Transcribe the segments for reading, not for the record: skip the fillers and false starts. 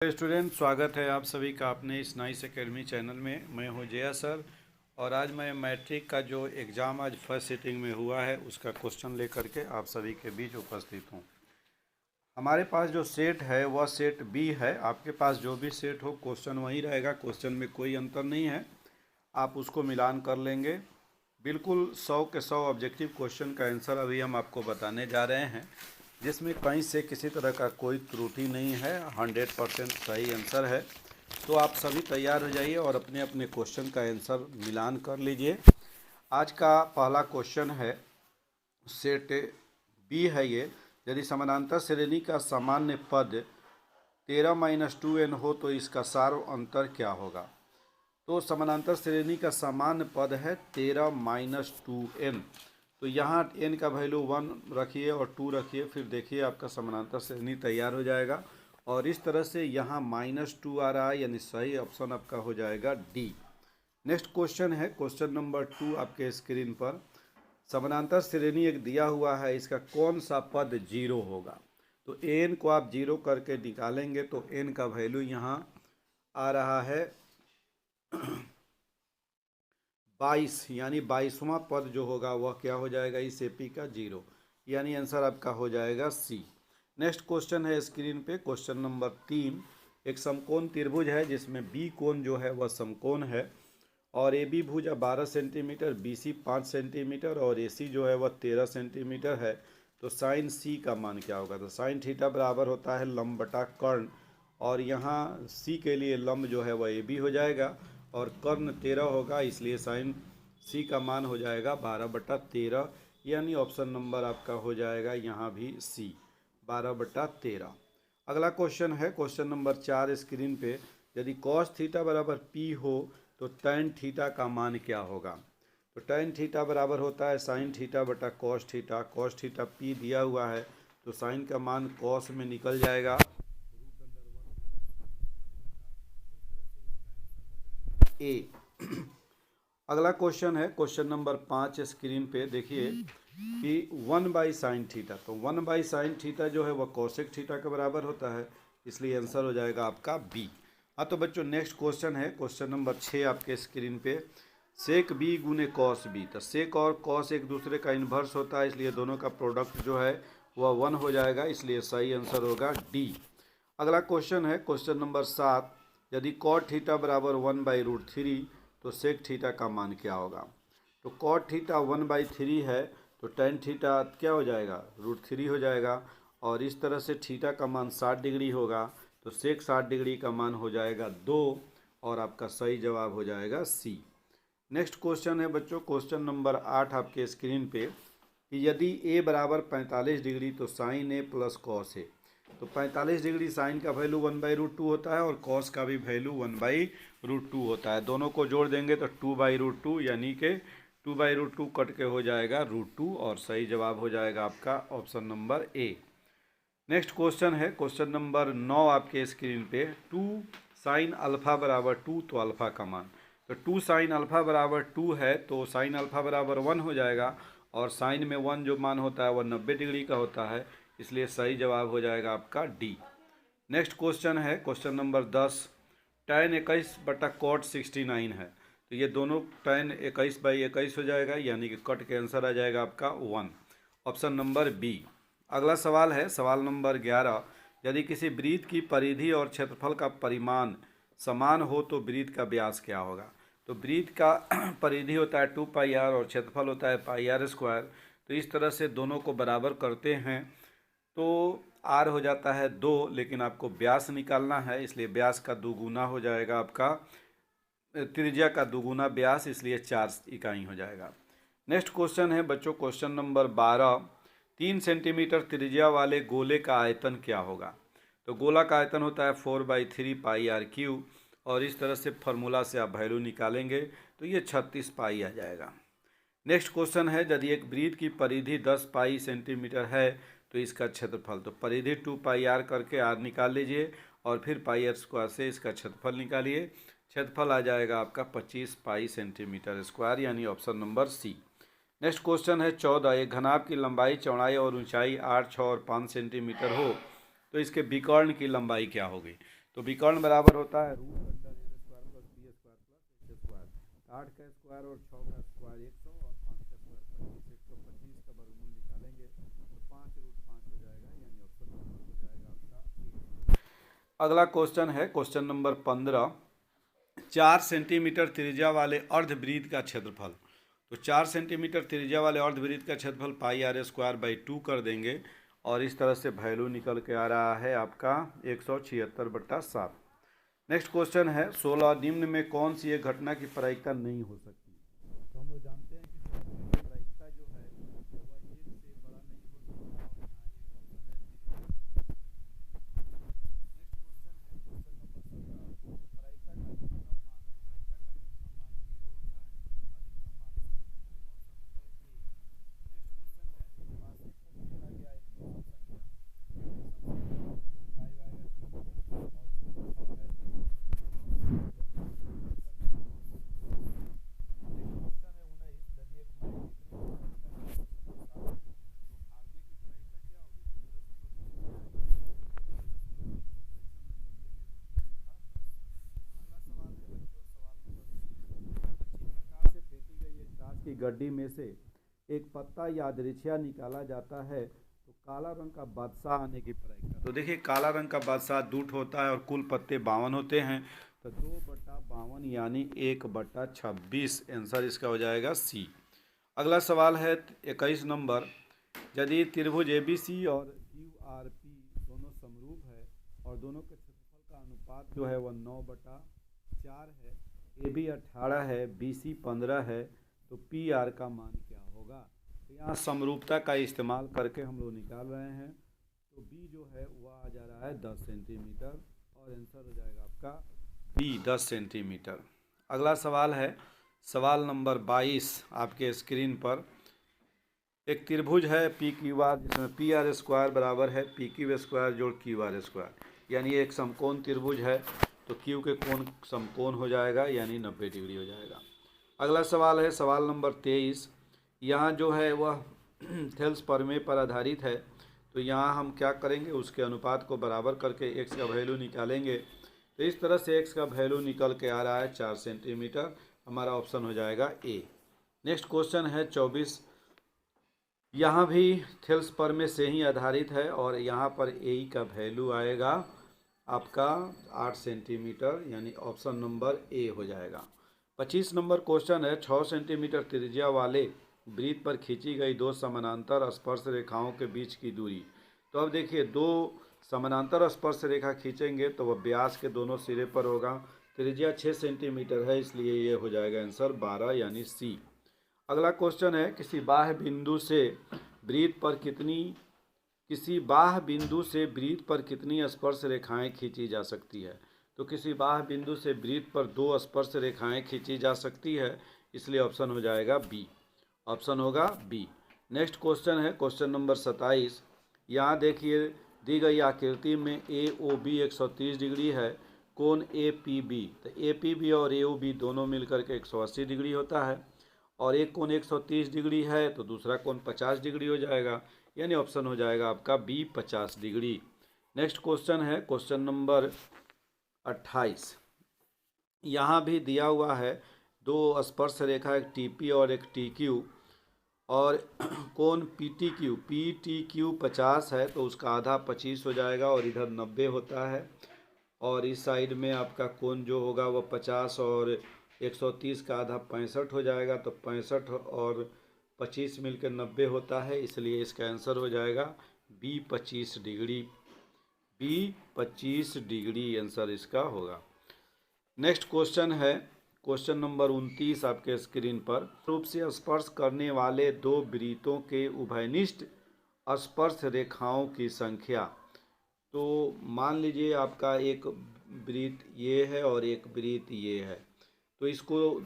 Student, स्वागत है आप सभी का अपने इस नाइस एकेडमी चैनल में। मैं हूं जया सर और आज मैं मैट्रिक का जो एग्ज़ाम आज फर्स्ट सिटिंग में हुआ है उसका क्वेश्चन लेकर के आप सभी के बीच उपस्थित हूं। हमारे पास जो सेट है वह सेट बी है। आपके पास जो भी सेट हो क्वेश्चन वही रहेगा, क्वेश्चन में कोई अंतर नहीं है, आप उसको मिलान कर लेंगे। बिल्कुल 100 के 100 ऑब्जेक्टिव क्वेश्चन का आंसर अभी हम आपको बताने जा रहे हैं, जिसमें कहीं से किसी तरह का कोई त्रुटि नहीं है, 100% सही आंसर है। तो आप सभी तैयार हो जाइए और अपने अपने क्वेश्चन का आंसर मिलान कर लीजिए। आज का पहला क्वेश्चन है, सेट बी है ये। यदि समानांतर श्रेणी का सामान्य पद 13-2n हो तो इसका सार्व अंतर क्या होगा। तो समानांतर श्रेणी का सामान्य पद है 13-2n। तो यहाँ n का वैल्यू 1 रखिए और 2 रखिए, फिर देखिए आपका समानांतर श्रेणी तैयार हो जाएगा। और इस तरह से यहाँ -2 आ रहा है, यानी सही ऑप्शन आपका हो जाएगा डी। नेक्स्ट क्वेश्चन है क्वेश्चन नंबर 2 आपके स्क्रीन पर। समानांतर श्रेणी एक दिया हुआ है, इसका कौन सा पद 0 होगा। तो n को आप 0 करके निकालेंगे तो n का वैल्यू यहाँ आ रहा है 22, यानी 22वां पद जो होगा वह क्या हो जाएगा इस एपी का 0, यानी आंसर आपका हो जाएगा सी। नेक्स्ट क्वेश्चन है स्क्रीन पे क्वेश्चन नंबर 3। एक समकोण त्रिभुज है जिसमें बी कोण जो है वह समकोण है और ए बी भुजा 12 सेंटीमीटर, बी सी 5 सेंटीमीटर और ए सी जो है वह 13 सेंटीमीटर है। तो साइन सी का मान क्या होगा। तो साइन थीटा बराबर होता है लंब बटा कर्ण, और यहाँ सी के लिए लंब जो है वह ए बी हो जाएगा और कर्ण 13 होगा, इसलिए साइन सी का मान हो जाएगा 12/13, यानी ऑप्शन नंबर आपका हो जाएगा यहाँ भी सी, 12/13। अगला क्वेश्चन है क्वेश्चन नंबर 4 स्क्रीन पे। यदि कॉस थीटा बराबर पी हो तो टैन थीटा का मान क्या होगा। तो टैन थीटा बराबर होता है साइन थीटा बटा cos theta. Cos theta P दिया हुआ है तो साइन का मान कॉस में निकल जाएगा, ए। अगला क्वेश्चन है क्वेश्चन नंबर 5 स्क्रीन पे देखिए कि 1/sin थीटा। तो 1/sin थीटा जो है वह कॉसेक थीटा के बराबर होता है, इसलिए आंसर हो जाएगा आपका बी। हाँ तो बच्चों नेक्स्ट क्वेश्चन है क्वेश्चन नंबर 6 आपके स्क्रीन पे। सेक बी गुने कॉस बी। तो सेक और कॉस एक दूसरे का इन्वर्स होता है, इसलिए दोनों का प्रोडक्ट जो है वह 1 हो जाएगा, इसलिए सही आंसर होगा डी। अगला क्वेश्चन है क्वेश्चन नंबर 7। यदि कॉट थीटा बराबर 1/√3 तो सेक थीटा का मान क्या होगा। तो कॉट थीटा 1/3 है तो टेन थीटा क्या हो जाएगा √3 हो जाएगा, और इस तरह से थीटा का मान 60 डिग्री होगा तो सेक 60 डिग्री का मान हो जाएगा 2, और आपका सही जवाब हो जाएगा सी। नेक्स्ट क्वेश्चन है बच्चों क्वेश्चन नंबर 8 आपके स्क्रीन पे कि यदि ए बराबर 45 डिग्री तो sign A plus cos A. तो 45 डिग्री साइन का वैल्यू 1/√2 होता है और कॉस का भी वैल्यू 1/√2 होता है। दोनों को जोड़ देंगे तो 2/√2, यानी कि 2/√2 कट के हो जाएगा √2, और सही जवाब हो जाएगा आपका option number A. Next question है क्वेश्चन नंबर 9 आपके स्क्रीन पे। 2 साइन अल्फा बराबर 2 तो अल्फा का मान। तो 2 साइन अल्फा बराबर 2 है तो साइन अल्फा बराबर 1 हो जाएगा, और साइन में 1 जो मान होता है वह 90 डिग्री का होता है, इसलिए सही जवाब हो जाएगा आपका डी। नेक्स्ट क्वेश्चन है क्वेश्चन नंबर 10। tan 21/cot 69 है। तो ये दोनों tan 21/21 हो जाएगा, यानी कि कट के आंसर आ जाएगा आपका 1, ऑप्शन नंबर बी। अगला सवाल है सवाल नंबर 11। यदि किसी वृत्त की परिधि और क्षेत्रफल का परिमाण समान हो तो वृत्त का व्यास क्या होगा। तो वृत्त का परिधि होता है 2πr और क्षेत्रफल होता है πr²। तो इस तरह से दोनों को बराबर करते हैं तो आर हो जाता है 2, लेकिन आपको व्यास निकालना है, इसलिए व्यास का दुगुना हो जाएगा आपका त्रिज्या का दुगुना व्यास, इसलिए 4 इकाई हो जाएगा। नेक्स्ट क्वेश्चन है बच्चों क्वेश्चन नंबर 12। 3 सेंटीमीटर त्रिज्या वाले गोले का आयतन क्या होगा। तो गोला का आयतन होता है 4/3πr³, और इस तरह से फार्मूला से आप वैल्यू निकालेंगे तो ये 36 पाई आ जाएगा। नेक्स्ट क्वेश्चन है यदि एक वृत्त की परिधि 10 पाई सेंटीमीटर है तो इसका क्षेत्रफल। तो परिधि 2πr करके r निकाल लीजिए और फिर πr² से इसका क्षेत्रफल निकालिए। क्षेत्रफल आ जाएगा आपका 25 पाई सेंटीमीटर स्क्वायर, यानी option number C. Next question है 14। एक घनाभ की लंबाई, चौड़ाई और ऊंचाई 8, 6 और 5 सेंटीमीटर हो तो इसके विकर्ण की लंबाई क्या होगी। तो विकर्ण बराबर होता है root under A square plus B square plus X square. 8 का स्क्वायर और 6 का स्क्वायर 100 और 5 का स्क्वायर 25, 125 का वर्गमूल निकालेंगे तो 5 रूट 5 हो जाएगा, यानी ऑप्शन नंबर हो जाएगा आपका। अगला क्वेश्चन है क्वेश्चन नंबर 15। 4 सेंटीमीटर त्रिज्या वाले अर्धवृत्त का क्षेत्रफल। तो 4 सेंटीमीटर त्रिज्या वाले अर्धवृत्त का क्षेत्रफल पाई आर स्क्वायर बाई 2 कर देंगे और इस तरह से वैल्यू निकल के आ रहा है आपका 176/7। नेक्स्ट क्वेश्चन है 16। निम्न में कौन सी एक घटना की प्रायिकता नहीं हो सकती। तो हम लोग जानते हैं कि प्रायिकता जो है वह 1 से बड़ा नहीं हो सकता और यहाँ एक ऑप्शन है। नेक्स्ट क्वेश्चन है क्वेश्चन नंबर 17। प्रायिकता का न्यूनतम मान 0 होता है, की गड्डी में से एक पत्ता यादृच्छिया निकाला जाता है तो काला रंग का बादशाह आने की प्रायिकता। तो देखिए काला रंग का बादशाह दूठ होता है और कुल पत्ते 52 होते हैं, तो 2/52 यानी 1/26 आंसर इसका हो जाएगा सी। अगला सवाल है 21 नंबर। यदि त्रिभुज ABC और QRP दोनों समरूप है और दोनों के क्षेत्रफल का अनुपात जो है वह 9/4 है, AB 18 है, BC 15 है, तो PR का मान क्या होगा। तो यहाँ समरूपता का इस्तेमाल करके हम लोग निकाल रहे हैं, तो B जो है वह आ जा रहा है 10 सेंटीमीटर और आंसर हो जाएगा आपका B 10 सेंटीमीटर। अगला सवाल है सवाल नंबर 22 आपके स्क्रीन पर। एक त्रिभुज है PQR जिसमें PR स्क्वायर बराबर है PQ स्क्वायर जोड़ QR स्क्वायर, यानी एक समकोण त्रिभुज है तो Q के कोण समकोण हो जाएगा यानी 90 डिग्री हो जाएगा। अगला सवाल है सवाल नंबर 23। यहाँ जो है वह थेल्स प्रमेय पर आधारित है, तो यहाँ हम क्या करेंगे उसके अनुपात को बराबर करके x का वैल्यू निकालेंगे। तो इस तरह से x का वैल्यू निकल के आ रहा है 4 सेंटीमीटर, हमारा ऑप्शन हो जाएगा ए। नेक्स्ट क्वेश्चन है 24। यहाँ भी थेल्स प्रमेय से ही आधारित है और यहाँ पर ए का वैल्यू आएगा आपका 8 सेंटीमीटर, यानी ऑप्शन नंबर ए हो जाएगा। 25 नंबर क्वेश्चन है 6 सेंटीमीटर त्रिज्या वाले वृत्त पर खींची गई 2 समानांतर स्पर्श रेखाओं के बीच की दूरी। तो अब देखिए 2 समानांतर स्पर्श रेखा खींचेंगे तो वह व्यास के दोनों सिरे पर होगा। त्रिज्या 6 सेंटीमीटर है इसलिए ये हो जाएगा आंसर 12 यानी सी। अगला क्वेश्चन है किसी बाह्य बिंदु से वृत्त पर कितनी स्पर्श रेखाएं खींची जा सकती है। तो किसी बाह्य बिंदु से वृत्त पर 2 स्पर्श रेखाएं खींची जा सकती है, इसलिए ऑप्शन हो जाएगा बी। ऑप्शन होगा बी। नेक्स्ट क्वेश्चन है क्वेश्चन नंबर 27। यहाँ देखिए दी गई आकृति में AOB 130 डिग्री है, कोण APB, तो APB और AOB दोनों मिलकर के 180 डिग्री होता है और एक कोण 130 डिग्री है तो दूसरा कोण 50 डिग्री हो जाएगा, यानी ऑप्शन हो जाएगा आपका बी 50 डिग्री। नेक्स्ट क्वेश्चन है क्वेश्चन नंबर 28। यहाँ भी दिया हुआ है 2 स्पर्श रेखा, एक TP और एक TQ, और कोण PTQ 50 है तो उसका आधा 25 हो जाएगा और इधर 90 होता है, और इस साइड में आपका कोण जो होगा वह 50 और 130 का आधा 65 हो जाएगा, तो 65 और 25 मिलकर 90 होता है, इसलिए इसका आंसर हो जाएगा B 25 degree. B 25 degree answer इसका होगा। नेक्स्ट क्वेश्चन है क्वेश्चन नंबर 29 आपके स्क्रीन पर। रूप से स्पर्श करने वाले 2 वृत्तों के उभयनिष्ठ स्पर्श रेखाओं की संख्या। तो मान लीजिए आपका एक वृत्त ये है और एक वृत्त ये है, तो इसको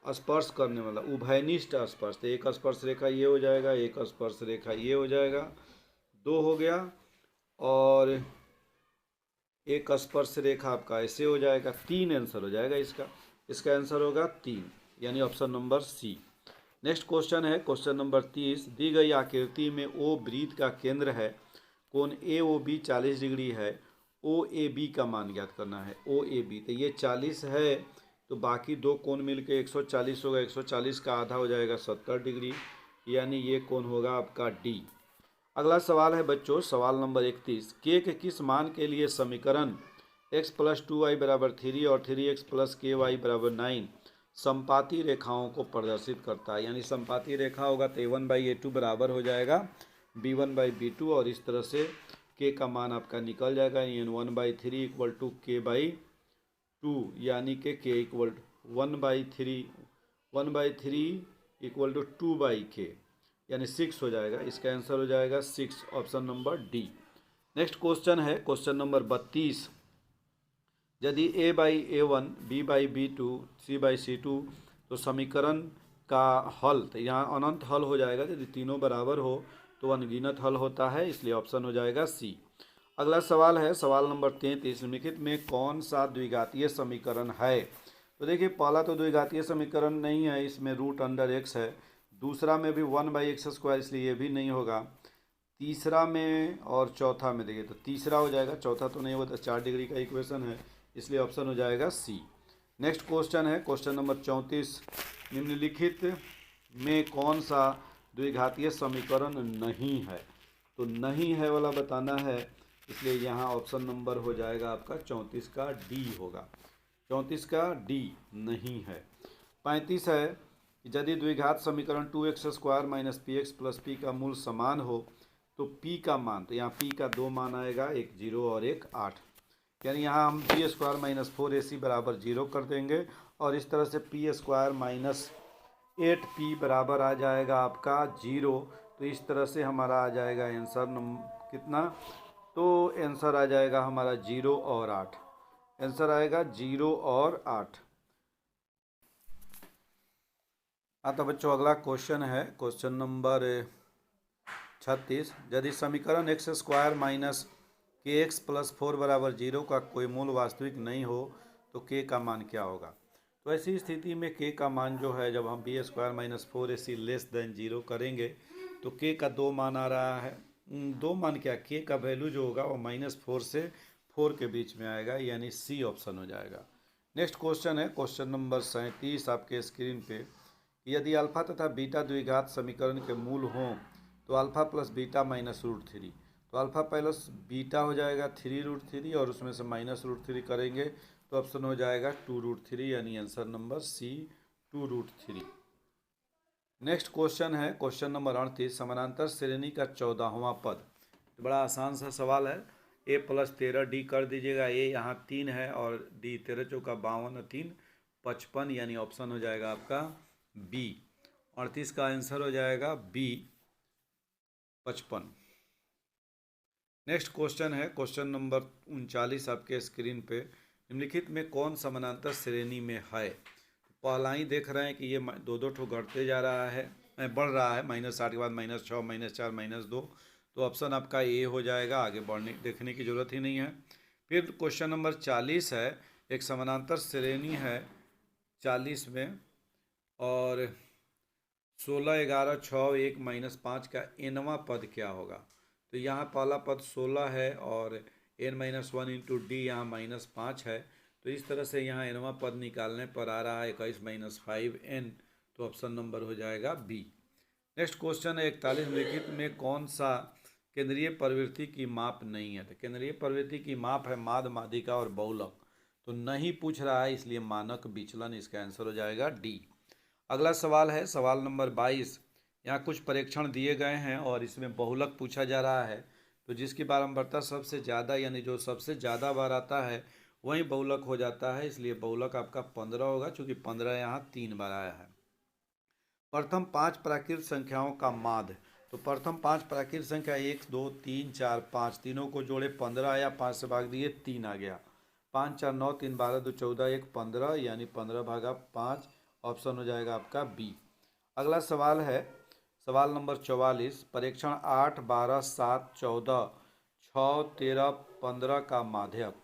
स्पर्श करने वाला उभयनिष्ठ स्पर्श, तो एक स्पर्श रेखा ये हो जाएगा, एक स्पर्श रेखा ये हो जाएगा, 2 हो गया, और एक स्पर्श रेखा आपका ऐसे हो जाएगा, 3 आंसर हो जाएगा इसका। इसका आंसर होगा 3, यानी option number C. Next question है क्वेश्चन नंबर 30। दी गई आकृति में O वृत्त का केंद्र है, कोण AOB 40 डिग्री है ओ ए बी का मान ज्ञात करना है, ओ ए बी। तो ये 40 है, तो बाकी दो कोण मिलके 140 होगा, 140 का आधा हो जाएगा 70 डिग्री, यानी ये कोण होगा आपका डी। अगला सवाल है बच्चों, सवाल नंबर 31, के किस मान के लिए समीकरण x प्लस 2y बराबर 3 और 3x प्लस के वाई बराबर 9 समपाती रेखाओं को प्रदर्शित करता है। यानी समपाती रेखा होगा तो a1/a2 बराबर हो जाएगा b1/b2, और इस तरह से k का मान आपका निकल जाएगा, यानी 1/3 इक्वल टू k/2, यानी कि k equal 1/3 equal to 2/k, यानी 6 हो जाएगा। इसका आंसर हो जाएगा 6, option number D. Next question है क्वेश्चन नंबर 32, यदि a/a1 b/b2 c/c2 तो समीकरण का हल, तो यहाँ अनंत हल हो जाएगा, यदि तीनों बराबर हो तो अनगिनत हल होता है, इसलिए ऑप्शन हो जाएगा सी। अगला सवाल है सवाल नंबर 33, निम्नलिखित में कौन सा द्विघातीय समीकरण है। तो देखिए पहला तो द्विघातीय समीकरण नहीं है, इसमें √x है। दूसरा में भी 1/x², इसलिए ये भी नहीं होगा। तीसरा में और चौथा में देखिए, तो तीसरा हो जाएगा, चौथा तो नहीं होता, 4 डिग्री का इक्वेशन है, इसलिए ऑप्शन हो जाएगा सी। नेक्स्ट क्वेश्चन है क्वेश्चन नंबर 34, निम्नलिखित में कौन सा द्विघातीय समीकरण नहीं है। तो नहीं है वाला बताना है, इसलिए यहाँ ऑप्शन नंबर हो जाएगा आपका 34 का डी होगा, 34 का डी नहीं है। 35 है, यदि द्विघात समीकरण 2x² minus px plus p का मूल समान हो तो p का मान, तो यहाँ p का दो मान आएगा, एक 0 और एक 8, यानी यहाँ हम b² माइनस 4ac बराबर 0 कर देंगे, और इस तरह से p² माइनस 8p बराबर आ जाएगा आपका 0। तो इस तरह से हमारा आ जाएगा आंसर कितना, तो आंसर आ जाएगा हमारा 0 और 8, आंसर आएगा 0 और 8। तो बच्चों अगला क्वेश्चन है क्वेश्चन नंबर 36, यदि समीकरण x² माइनस kx प्लस 4 बराबर 0 का कोई मूल वास्तविक नहीं हो तो k का मान क्या होगा। तो ऐसी स्थिति में k का मान जो है, जब हम b² minus 4ac less than 0 करेंगे तो k का दो मान आ रहा है, दो मान क्या, k का वैल्यू जो होगा वो -4 से 4 के बीच में आएगा, यानी सी ऑप्शन हो जाएगा। नेक्स्ट क्वेश्चन है क्वेश्चन नंबर 37 आपके स्क्रीन पे, यदि अल्फा तथा बीटा द्विघात समीकरण के मूल हों तो अल्फा प्लस बीटा माइनस √3, तो अल्फा प्लस बीटा हो जाएगा 3√3, और उसमें से -√3 करेंगे तो ऑप्शन हो जाएगा 2√3, यानी answer number C 2√3। Next question है क्वेश्चन नंबर 38, समानांतर श्रेणी का 14वां पद। तो बड़ा आसान सा सवाल है, a प्लस 13 डी कर दीजिएगा, a यहाँ 3 है और d 13 चौका 52 3 55, यानी ऑप्शन हो जाएगा आपका बी। 38 का आंसर हो जाएगा बी 55। नेक्स्ट क्वेश्चन है क्वेश्चन नंबर 39 आपके स्क्रीन पे, निम्नलिखित में कौन समानांतर श्रेणी में है। पहला ही देख रहे हैं कि ये दो ठो घटते जा रहा है, बढ़ रहा है, -8 के बाद -6 -4 -2, तो ऑप्शन आपका ए हो जाएगा, आगे बढ़ने देखने की ज़रूरत ही नहीं है। फिर क्वेश्चन नंबर 40 है, एक समानांतर श्रेणी है 40 में, और 16 11 6 1 -5 का nवां पद क्या होगा। तो यहाँ पहला पद 16 है और n-1 इंटू डी यहाँ -5 है, तो इस तरह से यहाँ nवां पद निकालने पर आ रहा है 21 - 5n, तो ऑप्शन नंबर हो जाएगा बी। नेक्स्ट क्वेश्चन है 41, निम्नलिखित में कौन सा केंद्रीय प्रवृत्ति की माप नहीं है। तो केंद्रीय प्रवृत्ति की माप है माद, माध्यिका और बहुलक, तो नहीं पूछ रहा है, इसलिए मानक विचलन, इसका आंसर हो जाएगा डी। अगला सवाल है सवाल नंबर 22, यहाँ कुछ परीक्षण दिए गए हैं और इसमें बहुलक पूछा जा रहा है, तो जिसकी बारंबारता सबसे ज़्यादा, यानी जो सबसे ज़्यादा बार आता है वही बहुलक हो जाता है, इसलिए बहुलक आपका 15 होगा, चूँकि 15 यहाँ 3 बार आया है। प्रथम 5 प्राकृत संख्याओं का माध्य, तो प्रथम 5 प्राकृत संख्या 1 2 3 4 5, तीनों को जोड़े 15 आया, 5 से भाग दिए 3 आ गया, 5 4 9 3 12 2 14 1 15, यानी 15/5, ऑप्शन हो जाएगा आपका बी। अगला सवाल है सवाल नंबर 44, परीक्षण 8 12 7 14 6 13 15 का माध्यक,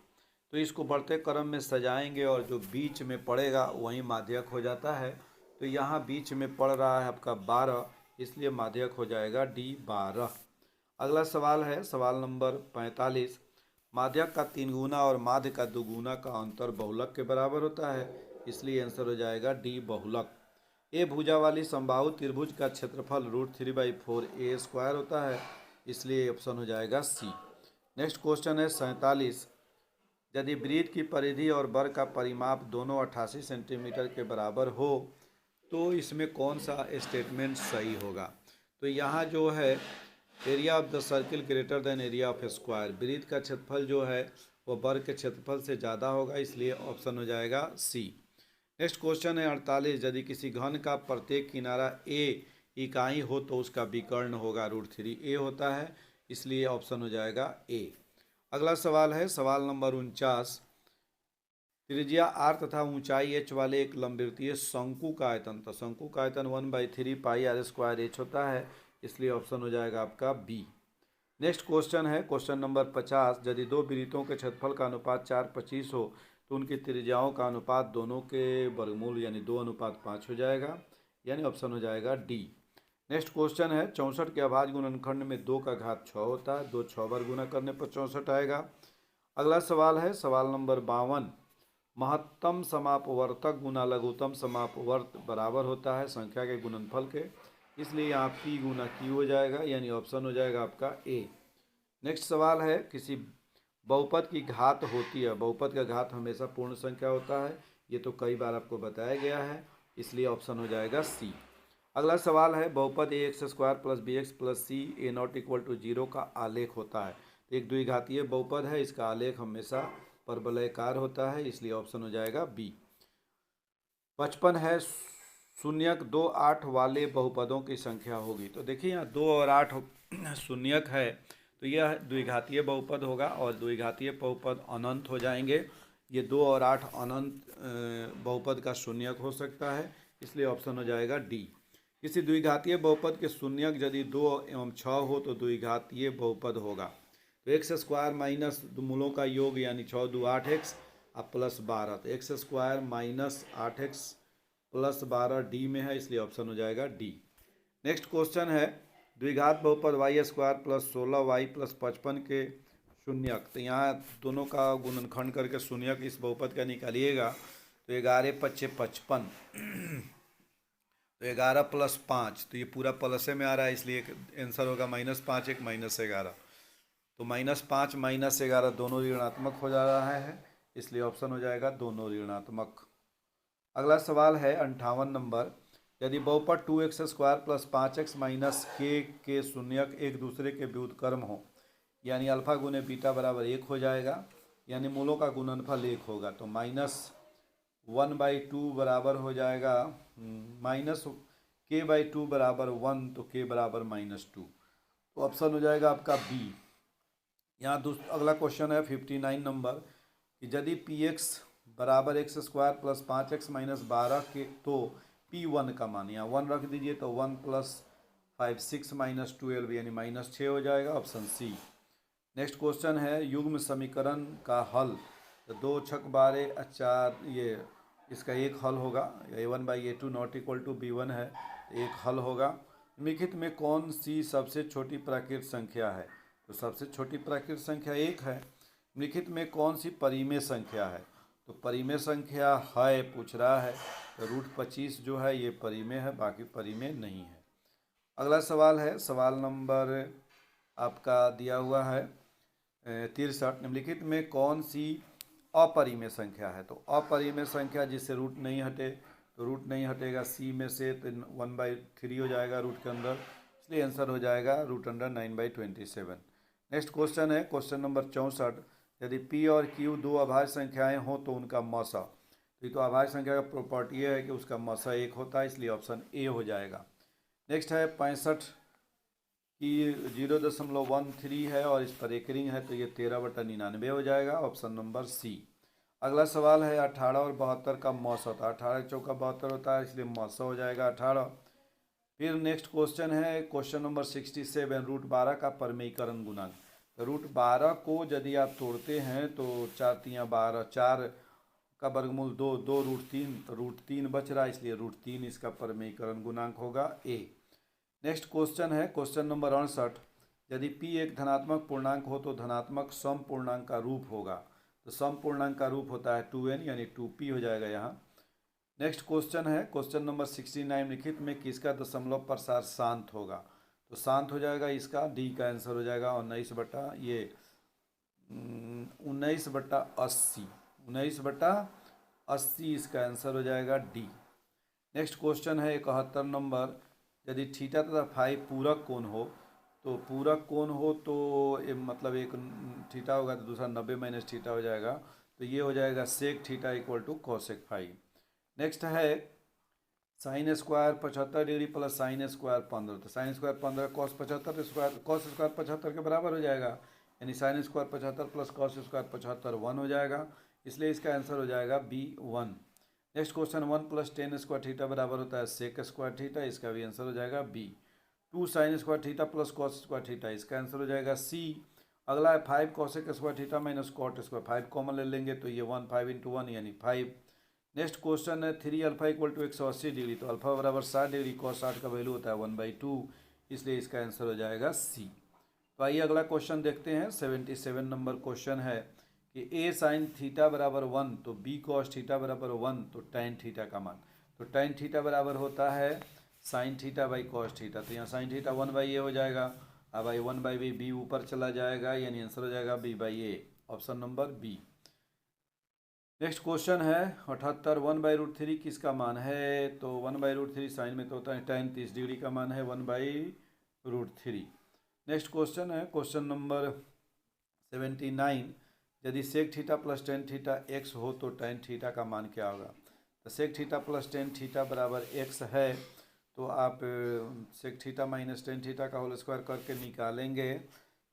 तो इसको बढ़ते क्रम में सजाएंगे और जो बीच में पड़ेगा वही माध्यक हो जाता है, तो यहाँ बीच में पड़ रहा है आपका 12, इसलिए माध्यक हो जाएगा डी 12। अगला सवाल है सवाल नंबर 45, माध्यक का 3 गुना और माध्य का 2 गुना का अंतर बहुलक के बराबर होता है, इसलिए आंसर हो जाएगा डी बहुलक। ए भुजा वाली समबाहु त्रिभुज का क्षेत्रफल √3/4 होता है, इसलिए ऑप्शन हो जाएगा सी। नेक्स्ट क्वेश्चन है 47। यदि वृत्त की परिधि और वर्ग का परिमाप दोनों 88 सेंटीमीटर के बराबर हो तो इसमें कौन सा स्टेटमेंट सही होगा। तो यहाँ जो है area of the circle greater than area of square, वृत्त का क्षेत्रफल जो है वो वर्ग के क्षेत्रफल से ज़्यादा होगा, इसलिए ऑप्शन हो जाएगा सी। नेक्स्ट क्वेश्चन है 48। यदि किसी घन का प्रत्येक किनारा ए इकाई हो तो उसका विकर्ण होगा √3a होता है, इसलिए ऑप्शन हो जाएगा ए। अगला सवाल है सवाल नंबर 49। त्रिज्या r तथा ऊंचाई h वाले एक लंबवृत्तीय शंकु का आयतन, तो शंकु का आयतन 1/3πr² होता है, इसलिए ऑप्शन हो जाएगा आपका बी। नेक्स्ट क्वेश्चन है क्वेश्चन नंबर 50। यदि दो वृत्तों के क्षेत्रफल का अनुपात 4:25 हो तो उनकी त्रिज्याओं का अनुपात दोनों के वर्गमूल यानी 2:5 हो जाएगा, यानी ऑप्शन हो जाएगा डी। नेक्स्ट क्वेश्चन है 64 के अभाज्य गुणनखंड में 2 का घात 6 होता है, 2 6 बार गुना करने पर 64 आएगा। अगला सवाल है सवाल नंबर 52। महत्तम समापवर्तक गुना लघुत्तम समापवर्त बराबर होता है संख्या के गुणनफल के, इसलिए यहाँ p गुना q हो जाएगा, यानी ऑप्शन हो जाएगा आपका ए। नेक्स्ट सवाल है किसी बहुपद की घात होती है, बहुपद का घात हमेशा पूर्ण संख्या होता है, ये तो कई बार आपको बताया गया है, इसलिए ऑप्शन हो जाएगा सी। अगला सवाल है बहुपद ax² + bx + c a ≠ 0 का आलेख होता है। तो एक द्विघातीय बहुपद है, इसका आलेख हमेशा परवलयाकार होता है, इसलिए ऑप्शन हो जाएगा बी। 55 है शून्यक 2 8 वाले बहुपदों की संख्या होगी। तो देखिए यहाँ 2 और 8 शून्यक है, तो यह द्विघातीय बहुपद होगा और द्विघातीय बहुपद अनंत हो जाएंगे। ये 2 और 8 अनंत बहुपद का शून्यक हो सकता है, इसलिए ऑप्शन हो जाएगा डी। किसी द्विघातीय बहुपद के शून्यक यदि 2 एवं 6 हो तो द्विघातीय बहुपद होगा। तो x² माइनस मूलों का योग यानी 6 2 8x अब +12, तो x² - 8x +12 डी में है, इसलिए ऑप्शन हो जाएगा डी। नेक्स्ट क्वेश्चन है द्विघात बहुपद y² + 16y + 55 के शून्यक। तो यहाँ दोनों का गुणनखंड करके शून्यक इस बहुपद का निकालिएगा, तो 11 × 5 = 55, तो 11 + 5, तो ये पूरा प्लसे में आ रहा है, इसलिए आंसर होगा -5 1 -11। तो -5 -11 दोनों ऋणात्मक हो जा रहा है, इसलिए ऑप्शन हो जाएगा दोनों ऋणात्मक। अगला सवाल है 58 नंबर। यदि बहुपद 2x² + 5x - k के शून्यक एक दूसरे के व्युत्क्रम हो, यानी अल्फा गुने बीटा बराबर 1 हो जाएगा, यानी मूलों का गुणनफल 1 होगा, तो -1/2 बराबर हो जाएगा -k/2 बराबर 1, तो k बराबर -2, तो ऑप्शन हो जाएगा आपका बी। यहाँ अगला क्वेश्चन है 59 नंबर कि यदि px बराबर x² + 5x - 12 के तो p1 का मान, यहाँ 1 रख दीजिए, तो 1 + 5 6 - 12 यानी -6 हो जाएगा, ऑप्शन सी। नेक्स्ट क्वेश्चन है युग्म समीकरण का हल। तो 2 6 12 4, ये इसका एक हल होगा, a1/a2 ≠ b1 है, एक हल होगा। निम्नलिखित में कौन सी सबसे छोटी प्राकृत संख्या है। तो सबसे छोटी प्राकृत संख्या 1 है। निम्नलिखित में कौन सी परिमेय संख्या है। तो परिमेय संख्या है पूछ रहा है, तो √25 जो है ये परिमेय है, बाकी परिमेय नहीं है। अगला सवाल है सवाल नंबर आपका दिया हुआ है 63। निम्नलिखित में कौन सी अपरिमेय संख्या है। तो अपरिमेय संख्या जिससे रूट नहीं हटे, तो रूट नहीं हटेगा सी में से, तो 1/3 हो जाएगा रूट के अंदर, इसलिए आंसर हो जाएगा √9/27। नेक्स्ट क्वेश्चन है क्वेश्चन नंबर 64। यदि p और q दो अभाज्य संख्याएं हों तो उनका मसा, तो ये तो अभाज्य संख्या का प्रॉपर्टी है कि उसका मसा 1 होता है, इसलिए ऑप्शन ए हो जाएगा। नेक्स्ट है 65 की 0.13 है और इस पर एक रिंग है, तो ये 13/99 हो जाएगा, ऑप्शन नंबर सी। अगला सवाल है 18 और 72 का मौसा होता है, 18 चौका 72 होता है, इसलिए मौसा हो जाएगा 18। फिर नेक्स्ट क्वेश्चन है क्वेश्चन नंबर 67, √12 का परमेयीकरण गुणांक। तो √12 को यदि आप तोड़ते हैं तो 4 × 12, 4 का वर्गमूल 2, 2 √3, तो √3 बच रहा है, इसलिए √3 इसका परमेयीकरण गुणांक होगा ए। नेक्स्ट क्वेश्चन है क्वेश्चन नंबर 68। यदि p एक धनात्मक पूर्णांक हो तो धनात्मक सम पूर्णांक का रूप होगा। तो सम पूर्णांक का रूप होता है 2n यानी 2p हो जाएगा यहाँ। नेक्स्ट क्वेश्चन है क्वेश्चन नंबर 69, निम्नलिखित में किसका दशमलव प्रसार शांत होगा। तो शांत हो जाएगा इसका डी का आंसर हो जाएगा 19/80 इसका आंसर हो जाएगा डी। नेक्स्ट क्वेश्चन है 71 नंबर, यदि थीटा तथा फाई पूरक कोण हो तो मतलब एक थीटा होगा तो दूसरा 90 माइनस थीटा हो जाएगा। तो ये हो जाएगा sec theta equal to cosec phi. Next है sine square 75 degree plus sine square 15। तो sine square 15 cos 75 square cos square 75 के बराबर हो जाएगा, यानी sine square 75 plus cos square 75 1 हो जाएगा, इसलिए इसका आंसर हो जाएगा B1। Next question 1 plus tan square theta बराबर होता है सेक स्क्वायर थीटा, इसका भी आंसर हो जाएगा B। 2 sine square theta plus cos square theta, इसका आंसर हो जाएगा C। अगला है 5 cosec square theta minus cot square, 5 common ले लेंगे तो ये 1 5 इंटू 1 यानी 5। नेक्स्ट क्वेश्चन है 3 अल्फा इक्वल टू 180 डिग्री। तो अल्फा बराबर 60 डिग्री, कॉस 60 का वैल्यू होता है 1/2, इसलिए इसका आंसर हो जाएगा C। तो आइए अगला क्वेश्चन देखते हैं। 77 नंबर क्वेश्चन है कि ए साइन थीटा बराबर 1 तो बी कॉस थीटा बराबर 1 तो टैन थीटा का मान। तो टैन थीटा बराबर होता है sine theta by cos theta, तो यहाँ साइन थीटा 1/a हो जाएगा। अब आई 1/b बी ऊपर चला जाएगा, यानी आंसर हो जाएगा B/a, option number B. Next question है 78 1/√3 किसका मान है। तो 1/√3 साइन में तो होता है tan 30 डिग्री का मान है 1/√3। नेक्स्ट क्वेश्चन है क्वेश्चन नंबर 79, यदि sec theta plus tan theta x हो तो टेन थीटा का मान क्या होगा। तो sec theta plus tan theta बराबर एक्स है, तो आप sec theta minus tan theta का होल स्क्वायर करके निकालेंगे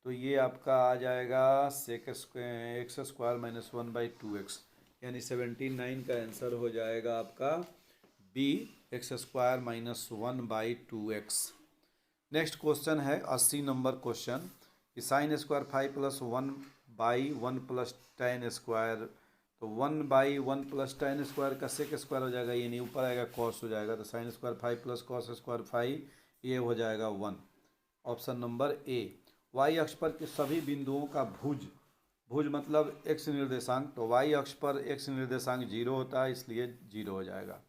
तो ये आपका आ जाएगा सेक एक्स स्क्वायर माइनस 1/2x, यानी 79 का आंसर हो जाएगा आपका B x square minus 1/2x। Next question है 80 नंबर क्वेश्चन कि sine square 5 plus 1/1 plus tan square. तो 1/1 प्लस टेन स्क्वायर का सेक स्क्वायर हो जाएगा, ये नहीं ऊपर आएगा कॉस हो जाएगा। तो sine square 5 plus cos square 5, ये हो जाएगा 1, ऑप्शन नंबर ए। वाई अक्ष पर के सभी बिंदुओं का भुज मतलब एक्स निर्देशांक, तो वाई अक्ष पर एक्स निर्देशांक 0 होता है, इसलिए 0 हो जाएगा।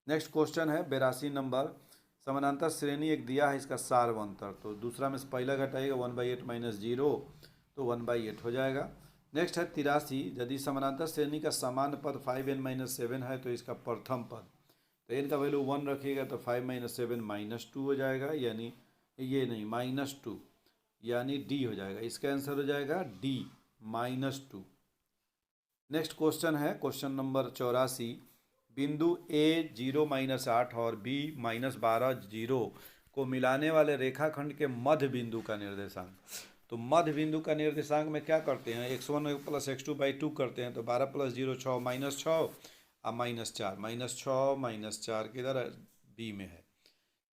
नेक्स्ट क्वेश्चन है 82 नंबर, समानांतर श्रेणी एक दिया है, इसका सार व अंतर। तो दूसरा में से पहला घटाइएगा 1/8 माइनस 0 तो 1/8 हो जाएगा। नेक्स्ट है 83, यदि समानांतर श्रेणी का सामान्य पद 5n-7 है तो इसका प्रथम पद, तो n का वैल्यू 1 रखिएगा तो 5 - 7 -2 हो जाएगा, यानी ये नहीं -2 यानी डी हो जाएगा, इसका आंसर हो जाएगा डी -2। नेक्स्ट क्वेश्चन है क्वेश्चन नंबर 84, बिंदु A 0-8 और B -12 0 को मिलाने वाले रेखाखंड के मध्य बिंदु का निर्देशांक। तो मध्य बिंदु का निर्देशांक में क्या करते हैं, x1 + x2/2 करते हैं। तो 12 + 0 6 -6 और -4 -4 किधर है, बी में है।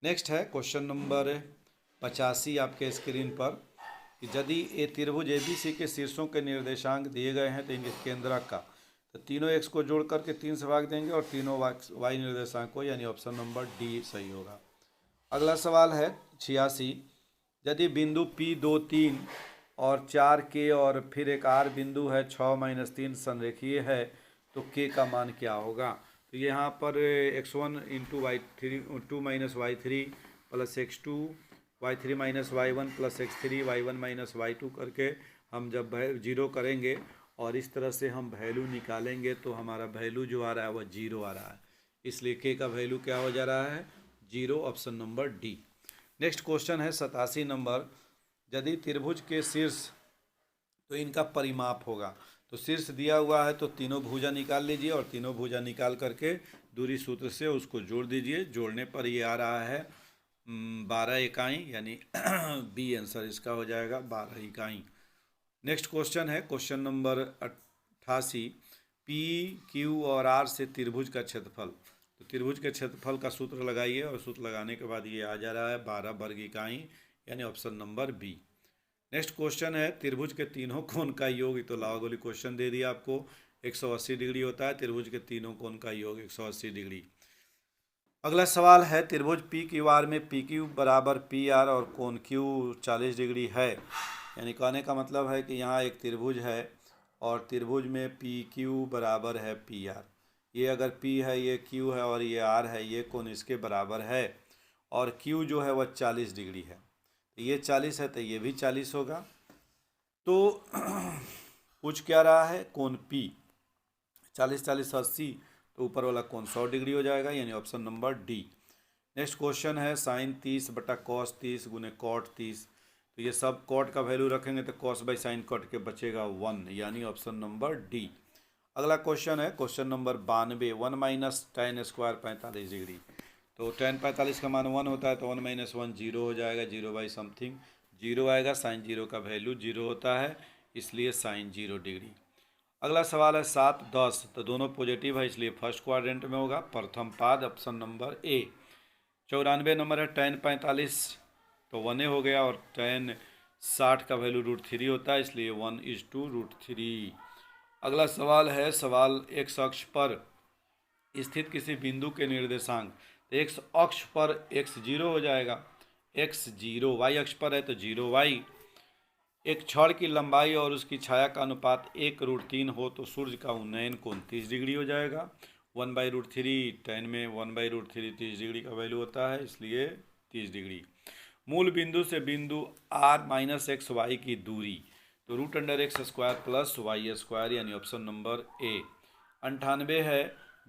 नेक्स्ट है क्वेश्चन नंबर 85 आपके स्क्रीन पर कि यदि ए त्रिभुज ABC के शीर्षों के निर्देशांक दिए गए हैं तो इनके केंद्रक का, तो तीनों x को जोड़ करके 3 से भाग देंगे और तीनों y निर्देशांक को, यानी ऑप्शन नंबर डी सही होगा। अगला सवाल है 86, यदि बिंदु P 2 3 और 4 K और फिर एक R बिंदु है 6 - 3 संरेखीय है तो K का मान क्या होगा। तो यहाँ पर x1 × y3 2 - y3 plus x2 y3 - y1 plus x3 y1 - y2 करके हम जब 0 करेंगे और इस तरह से हम वैल्यू निकालेंगे तो हमारा वैल्यू जो आ रहा है वह 0 आ रहा है, इसलिए K का वैल्यू क्या हो जा रहा है 0, option number D. Next question है 87 नंबर, यदि त्रिभुज के शीर्ष तो इनका परिमाप होगा। तो शीर्ष दिया हुआ है तो तीनों भुजा निकाल लीजिए और तीनों भुजा निकाल करके दूरी सूत्र से उसको जोड़ दीजिए, जोड़ने पर ये आ रहा है 12 इकाई, यानी बी आंसर इसका हो जाएगा 12 इकाई। नेक्स्ट क्वेश्चन है क्वेश्चन नंबर 88, पी क्यू और आर से त्रिभुज का क्षेत्रफल। तो त्रिभुज के क्षेत्रफल का सूत्र लगाइए और सूत्र लगाने के बाद ये आ जा रहा है 12 वर्ग इकाई, यानी option number B. Next question है त्रिभुज के तीनों कोण का योग, तो लावागोली क्वेश्चन दे दिया आपको, 180 डिग्री होता है त्रिभुज के तीनों कोण का योग 180 डिग्री। अगला सवाल है त्रिभुज पी क्यू आर में पी क्यू बराबर पी आर और कोण क्यू 40 डिग्री है। यानी कहने का मतलब है कि यहाँ एक त्रिभुज है और त्रिभुज में पी क्यू बराबर है पी आर। ये अगर पी है, ये क्यू है और ये आर है, ये कोण इसके बराबर है और क्यू जो है वह 40 डिग्री है। तो ये 40 है तो ये भी 40 होगा। तो पूछ क्या रहा है, कोण पी 40 40 80, तो ऊपर वाला कोण 100 डिग्री हो जाएगा, यानी option number D. Next question है साइन 30 बटा कॉस 30 गुने कॉट 30। तो ये सब कॉट का वैल्यू रखेंगे तो कॉस बाई साइन कॉट के बचेगा 1, यानी ऑप्शन नंबर डी। अगला क्वेश्चन है question number 92, 1 minus tan square 45 degree. तो tan 45 का मान 1 होता है तो 1 माइनस 1 जीरो हो जाएगा, जीरो बाई समथिंग जीरो आएगा। साइन जीरो का वैल्यू जीरो होता है, इसलिए साइन 0 डिग्री। अगला सवाल है 7 10, तो दोनों पॉजिटिव है इसलिए फर्स्ट क्वाड्रेंट में होगा, प्रथम पाद, ऑप्शन नंबर ए। 94 नंबर है tan 45, तो 1 हो गया और tan 60 का वैल्यू √3 होता है, इसलिए 1:√3। अगला सवाल है सवाल x अक्ष पर स्थित किसी बिंदु के निर्देशांक। तो x अक्ष पर x 0 हो जाएगा, x 0, y अक्ष पर है तो 0y। एक छड़ की लंबाई और उसकी छाया का अनुपात 1/3 हो तो सूर्य का उन्नयन कोण 30 डिग्री हो जाएगा। 1/√3 tan में 1/√3 30 डिग्री का वैल्यू होता है, इसलिए 30 डिग्री। मूल बिंदु से बिंदु r माइनस एक्स वाई की दूरी, तो √x² प्लस y², यानी ऑप्शन नंबर ए। 98 है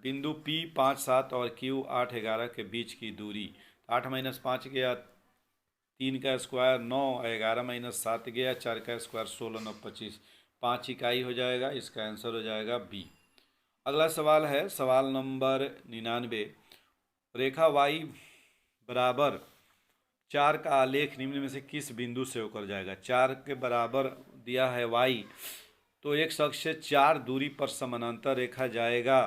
बिंदु P 5 7 और Q 8 11 के बीच की दूरी। 8 माइनस 5 गया 3 का स्क्वायर 9, 11 माइनस 7 गया 4 का स्क्वायर 16 9 25, 5 इकाई हो जाएगा। इसका आंसर हो जाएगा बी। अगला सवाल है सवाल नंबर 99, रेखा y बराबर 4 का आलेख निम्न में से किस बिंदु से होकर जाएगा। 4 के बराबर दिया है y, तो एक अक्ष से 4 दूरी पर समानांतर रेखा जाएगा,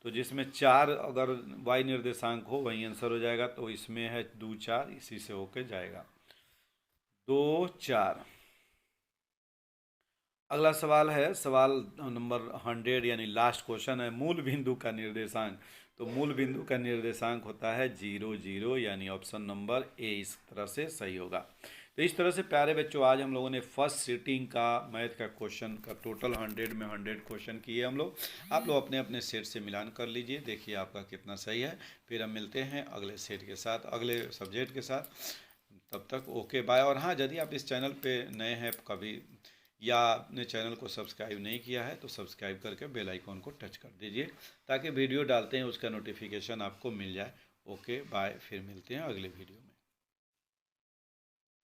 तो जिसमें 4 अगर y निर्देशांक हो वही आंसर हो जाएगा। तो इसमें है 2 4, इसी से होकर जाएगा 2 4। अगला सवाल है सवाल नंबर 100, यानी लास्ट क्वेश्चन है मूल बिंदु का निर्देशांक। तो मूल बिंदु का निर्देशांक होता है 0 0, यानी ऑप्शन नंबर ए इस तरह से सही होगा। तो इस तरह से प्यारे बच्चों आज हम लोगों ने फर्स्ट सीटिंग का मैथ का क्वेश्चन का टोटल 100 में 100 क्वेश्चन किए हम लोग। आप लोग अपने अपने सेट से मिलान कर लीजिए, देखिए आपका कितना सही है। फिर हम मिलते हैं अगले सेट के साथ, अगले सब्जेक्ट के साथ। तब तक ओके बाय। और हाँ, यदि आप इस चैनल पे नए हैं कभी या आपने चैनल को सब्सक्राइब नहीं किया है तो सब्सक्राइब करके बेल आइकॉन को टच कर दीजिए, ताकि वीडियो डालते हैं उसका नोटिफिकेशन आपको मिल जाए। ओके बाय, फिर मिलते हैं अगले वीडियो में।